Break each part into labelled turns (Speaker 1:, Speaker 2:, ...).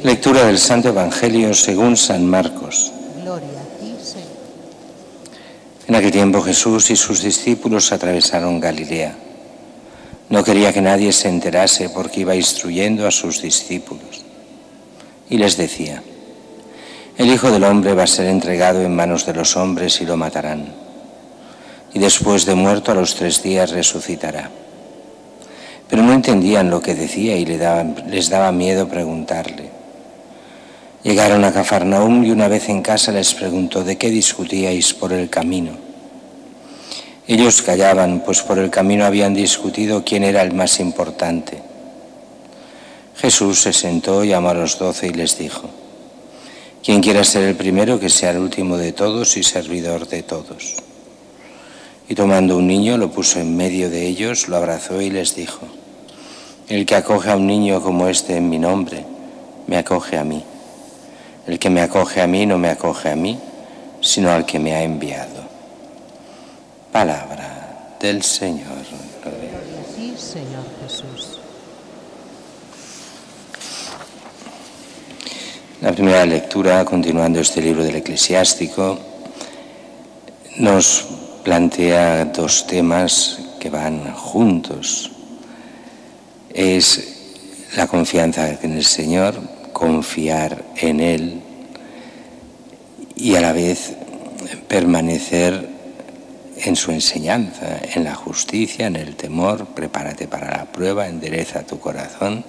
Speaker 1: Lectura del Santo Evangelio según San Marcos.
Speaker 2: Gloria a ti, Señor.
Speaker 1: En aquel tiempo Jesús y sus discípulos atravesaron Galilea. No quería que nadie se enterase porque iba instruyendo a sus discípulos. Y les decía: el Hijo del Hombre va a ser entregado en manos de los hombres y lo matarán. Y después de muerto a los 3 días resucitará. Pero no entendían lo que decía y les daba miedo preguntarle. Llegaron a Cafarnaúm y una vez en casa les preguntó: ¿de qué discutíais por el camino? Ellos callaban, pues por el camino habían discutido quién era el más importante. Jesús se sentó, llamó a los 12 y les dijo: quien quiera ser el primero, que sea el último de todos y servidor de todos. Y tomando un niño, lo puso en medio de ellos, lo abrazó y les dijo: el que acoge a un niño como este en mi nombre, me acoge a mí. El que me acoge a mí no me acoge a mí, sino al que me ha enviado. Palabra del Señor.
Speaker 2: Gloria a ti, Señor Jesús.
Speaker 1: La primera lectura, continuando este libro del Eclesiástico, nos plantea 2 temas que van juntos. Es la confianza en el Señor, confiar en Él y a la vez permanecer en su enseñanza, en la justicia, en el temor. Prepárate para la prueba, endereza tu corazón.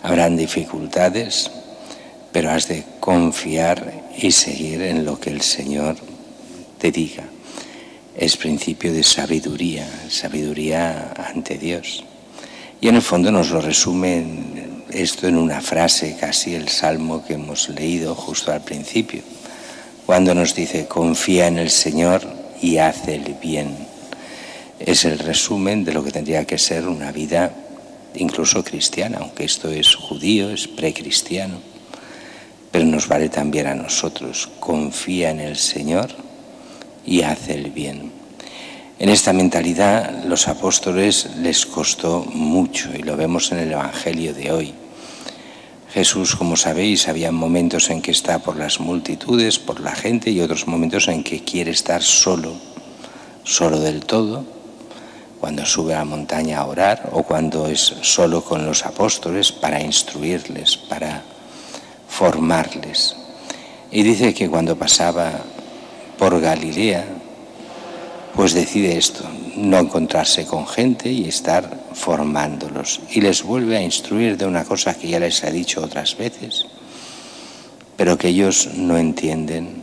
Speaker 1: Habrán dificultades, pero has de confiar y seguir en lo que el Señor te diga. Es principio de sabiduría, sabiduría ante Dios. Y en el fondo nos lo resume esto en una frase, casi el salmo que hemos leído justo al principio, cuando nos dice: confía en el Señor y haz el bien. Es el resumen de lo que tendría que ser una vida incluso cristiana, aunque esto es judío, es precristiano, pero nos vale también a nosotros. Confía en el Señor y haz el bien. En esta mentalidad los apóstoles les costó mucho y lo vemos en el Evangelio de hoy. Jesús, como sabéis, había momentos en que está por las multitudes, por la gente, y otros momentos en que quiere estar solo del todo, cuando sube a la montaña a orar o cuando es solo con los apóstoles para instruirles, para formarles. Y dice que cuando pasaba por Galilea, pues decide esto: no encontrarse con gente y estar formándolos. Y les vuelve a instruir de una cosa que ya les ha dicho otras veces, pero que ellos no entienden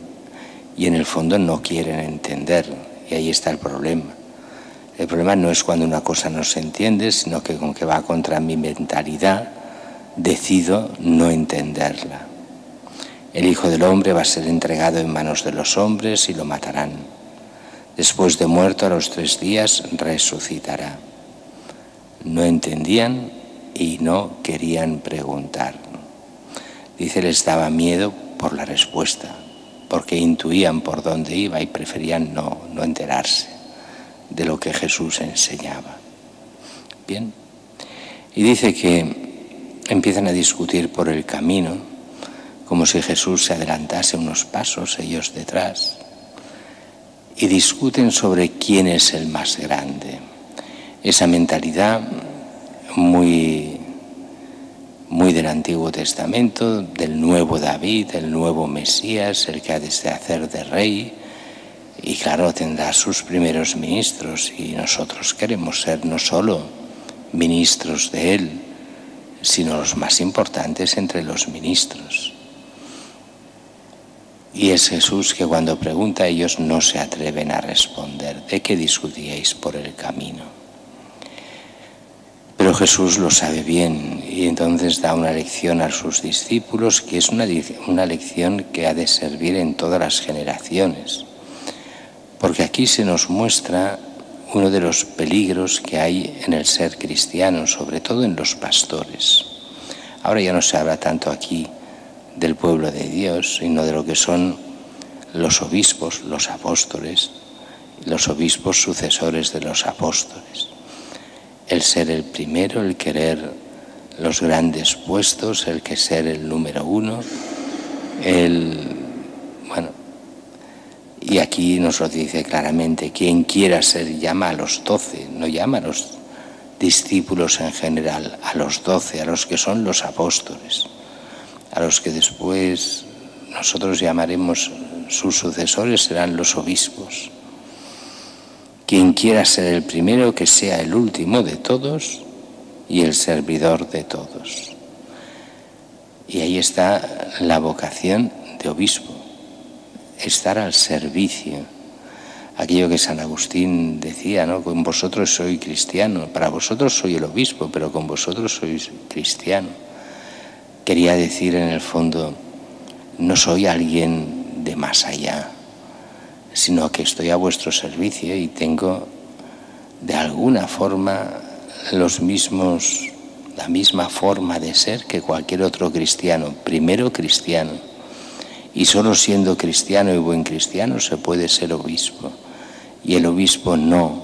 Speaker 1: y en el fondo no quieren entender. Y ahí está el problema. El problema no es cuando una cosa no se entiende, sino que con que va contra mi mentalidad decido no entenderla. El Hijo del Hombre va a ser entregado en manos de los hombres y lo matarán. Después de muerto a los 3 días resucitará. No entendían y no querían preguntar. Dice, les daba miedo por la respuesta, porque intuían por dónde iba y preferían no enterarse de lo que Jesús enseñaba. Bien, y dice que empiezan a discutir por el camino, como si Jesús se adelantase unos pasos, ellos detrás. Y discuten sobre quién es el más grande. Esa mentalidad muy del Antiguo Testamento, del nuevo David, el nuevo Mesías, el que ha de hacer de rey. Y claro, tendrá sus primeros ministros y nosotros queremos ser no solo ministros de él, sino los más importantes entre los ministros. Y es Jesús que cuando pregunta, ellos no se atreven a responder. ¿De qué discutíais por el camino? Pero Jesús lo sabe bien y entonces da una lección a sus discípulos que es una lección que ha de servir en todas las generaciones. Porque aquí se nos muestra uno de los peligros que hay en el ser cristiano, sobre todo en los pastores. Ahora ya no se habla tanto aquí del pueblo de Dios, sino de lo que son los obispos, los apóstoles, los obispos sucesores de los apóstoles. El ser el primero, el querer los grandes puestos, el que ser el número uno, y aquí nos lo dice claramente, quien quiera ser llama a los 12, no llama a los discípulos en general, a los 12, a los que son los apóstoles, a los que después nosotros llamaremos sus sucesores, serán los obispos. Quien quiera ser el primero, que sea el último de todos y el servidor de todos. Y ahí está la vocación de obispo, estar al servicio. Aquello que San Agustín decía, ¿no? Con vosotros soy cristiano, para vosotros soy el obispo, pero con vosotros sois cristiano. Quería decir en el fondo, no soy alguien de más allá, sino que estoy a vuestro servicio y tengo de alguna forma la misma forma de ser que cualquier otro cristiano, primero cristiano. Y solo siendo cristiano y buen cristiano se puede ser obispo. Y el obispo no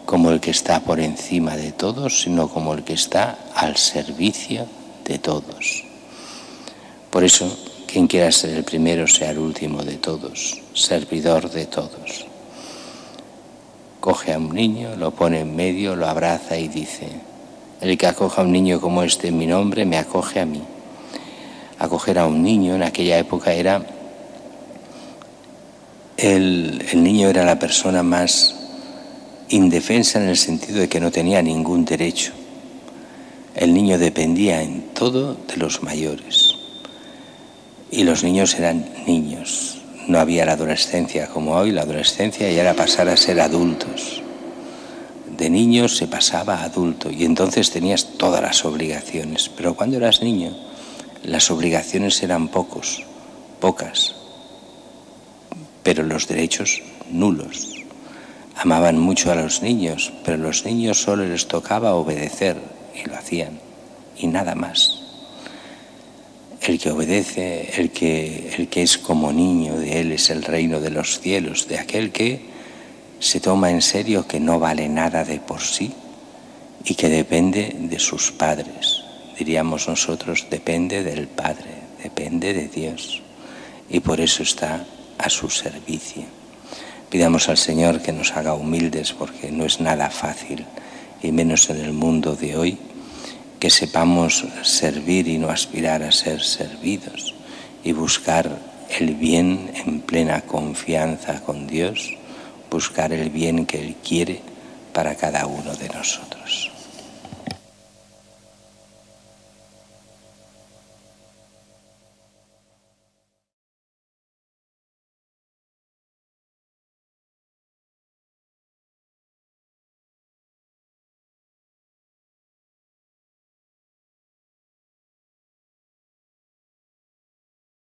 Speaker 1: como el que está por encima de todos, sino como el que está al servicio de todos. Por eso, quien quiera ser el primero sea el último de todos, servidor de todos. Coge a un niño, lo pone en medio, lo abraza y dice, el que acoja a un niño como este en mi nombre, me acoge a mí. Acoger a un niño en aquella época era, el niño era la persona más indefensa en el sentido de que no tenía ningún derecho. El niño dependía en todo de los mayores. Y los niños eran niños. No había la adolescencia como hoy. La adolescencia ya era pasar a ser adultos. De niño se pasaba a adulto y entonces tenías todas las obligaciones. Pero cuando eras niño, las obligaciones eran pocas, pero los derechos nulos. Amaban mucho a los niños, pero a los niños solo les tocaba obedecer y lo hacían, y nada más. El que obedece, el que es como niño, de él es el reino de los cielos, de aquel que se toma en serio que no vale nada de por sí y que depende de sus padres. Diríamos nosotros, depende del Padre, depende de Dios y por eso está a su servicio. Pidamos al Señor que nos haga humildes porque no es nada fácil y menos en el mundo de hoy, que sepamos servir y no aspirar a ser servidos y buscar el bien en plena confianza con Dios, buscar el bien que Él quiere para cada uno de nosotros.